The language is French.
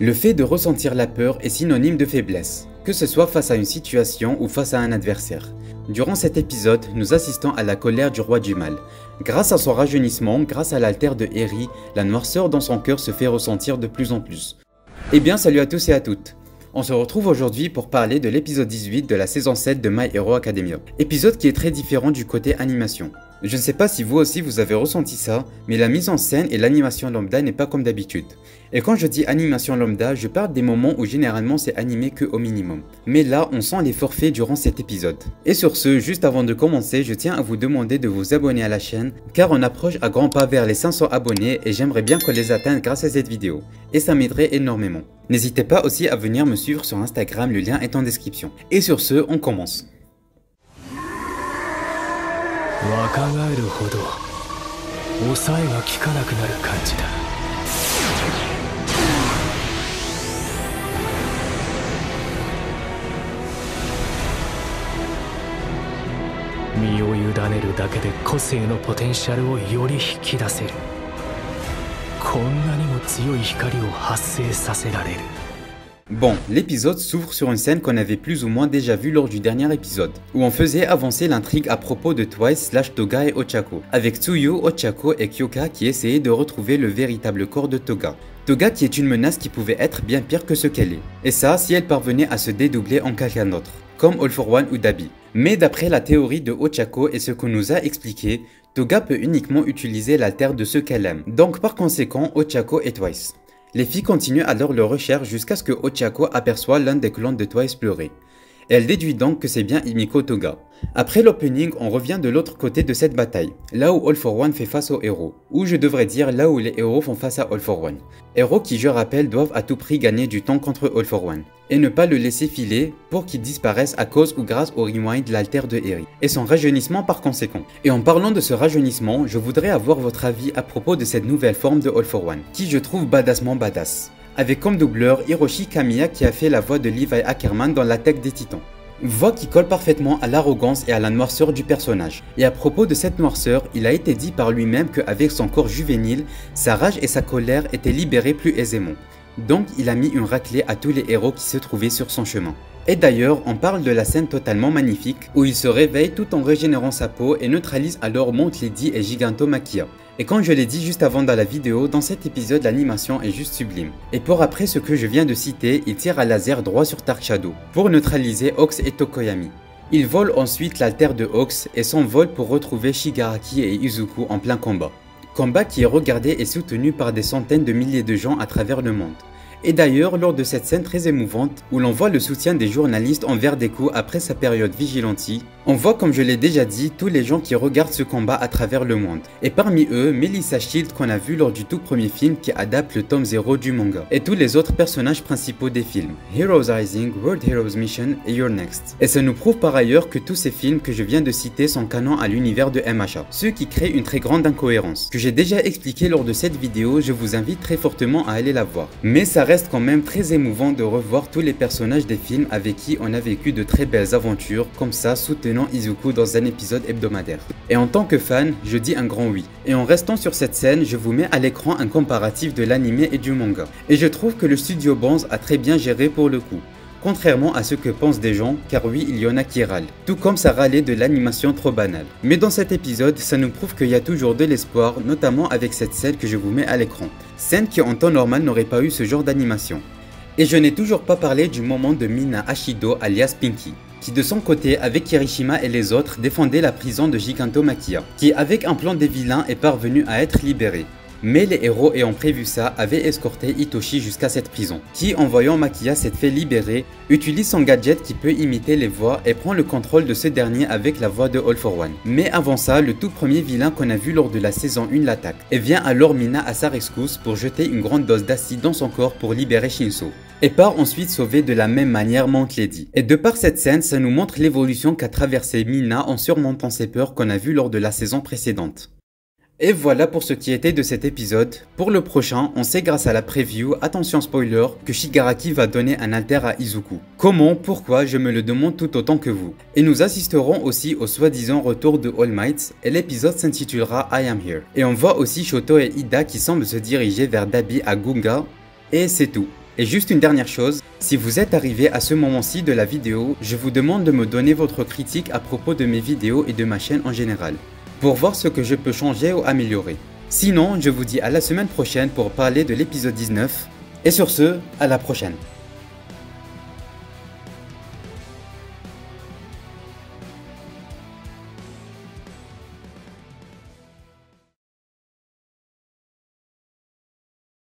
Le fait de ressentir la peur est synonyme de faiblesse, que ce soit face à une situation ou face à un adversaire. Durant cet épisode, nous assistons à la colère du roi du mal. Grâce à son rajeunissement, grâce à l'altère de Eri, la noirceur dans son cœur se fait ressentir de plus en plus. Eh bien, salut à tous et à toutes. On se retrouve aujourd'hui pour parler de l'épisode 18 de la saison 7 de My Hero Academia. Épisode qui est très différent du côté animation. Je ne sais pas si vous aussi vous avez ressenti ça, mais la mise en scène et l'animation lambda n'est pas comme d'habitude. Et quand je dis animation lambda, je parle des moments où généralement c'est animé que au minimum. Mais là, on sent les forfaits durant cet épisode. Et sur ce, juste avant de commencer, je tiens à vous demander de vous abonner à la chaîne, car on approche à grands pas vers les 500 abonnés et j'aimerais bien qu'on les atteigne grâce à cette vidéo. Et ça m'aiderait énormément. N'hésitez pas aussi à venir me suivre sur Instagram, le lien est en description. Et sur ce, on commence. 若返るほど抑えが効かなくなる感じだ。身を委ねるだけで個性のポテンシャルをより引き出せる。こんなにも強い光を発生させられる。 Bon, l'épisode s'ouvre sur une scène qu'on avait plus ou moins déjà vue lors du dernier épisode, où on faisait avancer l'intrigue à propos de Twice / Toga et Ochako, avec Tsuyu, Ochako et Kyoka qui essayaient de retrouver le véritable corps de Toga. Toga qui est une menace qui pouvait être bien pire que ce qu'elle est, et ça si elle parvenait à se dédoubler en quelqu'un d'autre, comme All for One ou Dabi. Mais d'après la théorie de Ochako et ce qu'on nous a expliqué, Toga peut uniquement utiliser l'altère de ceux qu'elle aime, donc par conséquent Ochako et Twice. Les filles continuent alors leur recherche jusqu'à ce que Ochako aperçoit l'un des clones de Twice pleurer. Elle déduit donc que c'est bien Himiko Toga. Après l'opening, on revient de l'autre côté de cette bataille, là où All for One fait face aux héros, ou je devrais dire là où les héros font face à All for One. Héros qui, je rappelle, doivent à tout prix gagner du temps contre All for One, et ne pas le laisser filer pour qu'il disparaisse à cause ou grâce au rewind de l'altère de Eri, et son rajeunissement par conséquent. Et en parlant de ce rajeunissement, je voudrais avoir votre avis à propos de cette nouvelle forme de All for One, qui je trouve badassement badass. Avec comme doubleur Hiroshi Kamiya qui a fait la voix de Levi Ackerman dans l'attaque des titans. Voix qui colle parfaitement à l'arrogance et à la noirceur du personnage. Et à propos de cette noirceur, il a été dit par lui-même qu'avec son corps juvénile, sa rage et sa colère étaient libérées plus aisément. Donc il a mis une raclée à tous les héros qui se trouvaient sur son chemin. Et d'ailleurs, on parle de la scène totalement magnifique où il se réveille tout en régénérant sa peau et neutralise alors Mount Lady et Gigantomachia. Et comme je l'ai dit juste avant dans la vidéo, dans cet épisode l'animation est juste sublime. Et pour après ce que je viens de citer, il tire à laser droit sur Dark Shadow pour neutraliser Ox et Tokoyami. Il vole ensuite l'altère de Ox et s'envole pour retrouver Shigaraki et Izuku en plein combat. Combat qui est regardé et soutenu par des centaines de milliers de gens à travers le monde. Et d'ailleurs, lors de cette scène très émouvante, où l'on voit le soutien des journalistes envers Deku après sa période vigilante, on voit comme je l'ai déjà dit, tous les gens qui regardent ce combat à travers le monde. Et parmi eux, Melissa Shield qu'on a vu lors du tout premier film qui adapte le tome 0 du manga. Et tous les autres personnages principaux des films, Heroes Rising, World Heroes Mission et You're Next. Et ça nous prouve par ailleurs que tous ces films que je viens de citer sont canons à l'univers de MHA, ce qui crée une très grande incohérence. Que j'ai déjà expliqué lors de cette vidéo, je vous invite très fortement à aller la voir. Mais ça reste quand même très émouvant de revoir tous les personnages des films avec qui on a vécu de très belles aventures comme ça soutenant Izuku dans un épisode hebdomadaire. Et en tant que fan, je dis un grand oui. Et en restant sur cette scène, je vous mets à l'écran un comparatif de l'anime et du manga. Et je trouve que le studio Bonz a très bien géré pour le coup. Contrairement à ce que pensent des gens, car oui, il y en a qui râlent. Tout comme ça râlait de l'animation trop banale. Mais dans cet épisode, ça nous prouve qu'il y a toujours de l'espoir, notamment avec cette scène que je vous mets à l'écran. Scène qui en temps normal n'aurait pas eu ce genre d'animation. Et je n'ai toujours pas parlé du moment de Mina Ashido alias Pinky, qui de son côté avec Kirishima et les autres défendait la prison de Gigantomachia, qui avec un plan des vilains est parvenu à être libéré. Mais les héros ayant prévu ça avaient escorté Hitoshi jusqu'à cette prison, qui en voyant Maquia s'être fait libérer, utilise son gadget qui peut imiter les voix et prend le contrôle de ce dernier avec la voix de All for One. Mais avant ça, le tout premier vilain qu'on a vu lors de la saison 1 l'attaque, et vient alors Mina à sa rescousse pour jeter une grande dose d'acide dans son corps pour libérer Shinso. Et part ensuite sauver de la même manière Mount Lady. Et de par cette scène, ça nous montre l'évolution qu'a traversée Mina en surmontant ses peurs qu'on a vu lors de la saison précédente. Et voilà pour ce qui était de cet épisode. Pour le prochain, on sait grâce à la preview, attention spoiler, que Shigaraki va donner un alter à Izuku. Comment, pourquoi, je me le demande tout autant que vous. Et nous assisterons aussi au soi-disant retour de All Might, et l'épisode s'intitulera I Am Here. Et on voit aussi Shoto et Ida qui semblent se diriger vers Dabi à Gunga, et c'est tout. Et juste une dernière chose, si vous êtes arrivé à ce moment-ci de la vidéo, je vous demande de me donner votre critique à propos de mes vidéos et de ma chaîne en général, pour voir ce que je peux changer ou améliorer. Sinon, je vous dis à la semaine prochaine pour parler de l'épisode 19, et sur ce, à la prochaine.